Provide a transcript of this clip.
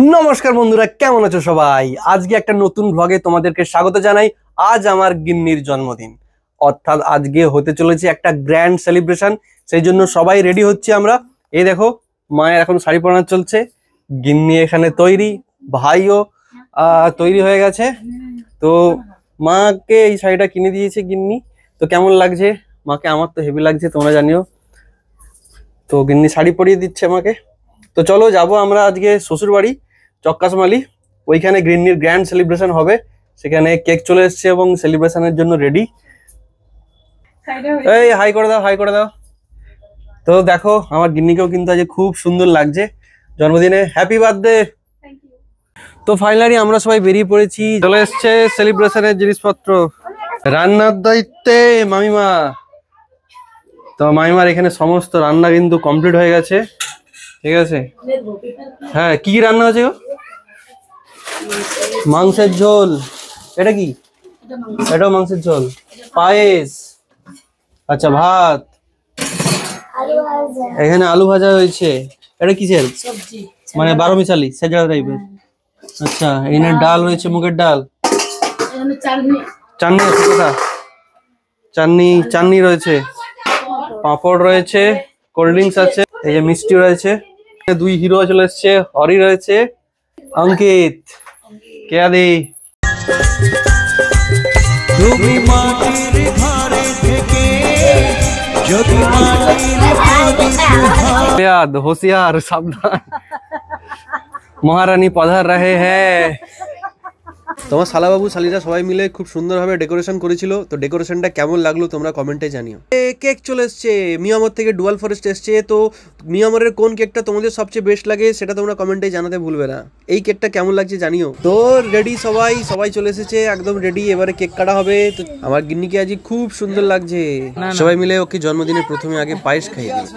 নমস্কার বন্ধুরা, কেমন আছো সবাই? আজকে একটা নতুন ব্লগে তোমাদেরকে স্বাগত জানাই। আজ আমার গিন্নির জন্মদিন, অর্থাৎ আজকে হতে চলেছে একটা গ্র্যান্ড সেলিব্রেশন। সেই জন্য সবাই রেডি হচ্ছে আমরা। এই দেখো, মায়ের এখন শাড়ি পরানো চলছে, গিন্নি এখানে তৈরি, ভাইও তৈরি হয়ে গেছে। তো মাকে এই শাড়িটা কিনে দিয়েছে গিন্নি। তো কেমন লাগছে মাকে? আমার তো হেভি লাগছে, তোমরা জানিও। তো গিন্নি শাড়ি পরিয়ে দিচ্ছে আমাকে। তো চলো যাবো আমরা আজকে শ্বশুর বাড়ি চক্কাশমালি। ওইখানে গিন্নির গ্র্যান্ড সেলিব্রেশন হবে। সেখানে কেক চলে এসছে এবং সেলিব্রেশনের জন্য রেডি। এই হাই করে দাও, হাই করে দাও। তো দেখো, আমার গিন্নিকেও কিন্তু আজ খুব সুন্দর লাগছে জন্মদিনে। Happy birthday. তো ফাইনালি আমরা সবাই বেরিয়ে পড়েছি। চলে এসছে সেলিব্রেশনের জিনিসপত্র। রান্নার দায়িত্বে মামিমা। তো মামিমার এখানে সমস্ত রান্না কিন্তু কমপ্লিট হয়ে গেছে। ঠিক আছে, হ্যাঁ। কি কি রান্না হয়েছে গো? মাংসের ঝোল। এটা কি? এটাও মাংসের ঝোল। পায়েস। আচ্ছা, ভাত। এখানে আলু ভাজা হয়েছে। এটা কিসের? মানে 12 মিশালি সেজড়া টাইপের। আচ্ছা, এখানে ডাল রয়েছে, মুগের ডাল। চাটনি আছে কোথা? চাটনি রয়েছে, পাঁপড় রয়েছে, কোল্ড ড্রিঙ্কস আছে, এই যে মিষ্টি রয়েছে। দুই হিরো চলে এসছে, হরি রয়েছে, অঙ্কিত, কেয়াদি। होशियार सावधान, মহারানী পধার রাহে হ্যাঁ। তোমার শালাবাবু শালিরা সবাই মিলে খুব সুন্দরভাবে ডেকোরেশন করেছিল। তো ডেকোরেশনটা কেমন লাগলো তোমরা কমেন্টে জানিও। কেক চলে এসছে, মিয়ামর থেকে ডুয়াল ফরেস্ট এসছে। তো মিয়ামরের কোন কেকটা তোমাদের সবচেয়ে বেস্ট লাগে সেটা তোমরা কমেন্টে জানাতে ভুলবে না। এই কেকটা কেমন লাগছে জানিও। তো রেডি, সবাই চলে এসেছে, একদম রেডি। এবারে কেক কাটা হবে। তো আমার গিন্নিকে আজ খুব সুন্দর লাগছে। সবাই মিলে ওকে জন্মদিনে প্রথমে আগে পায়েস খাইয়ে দিই।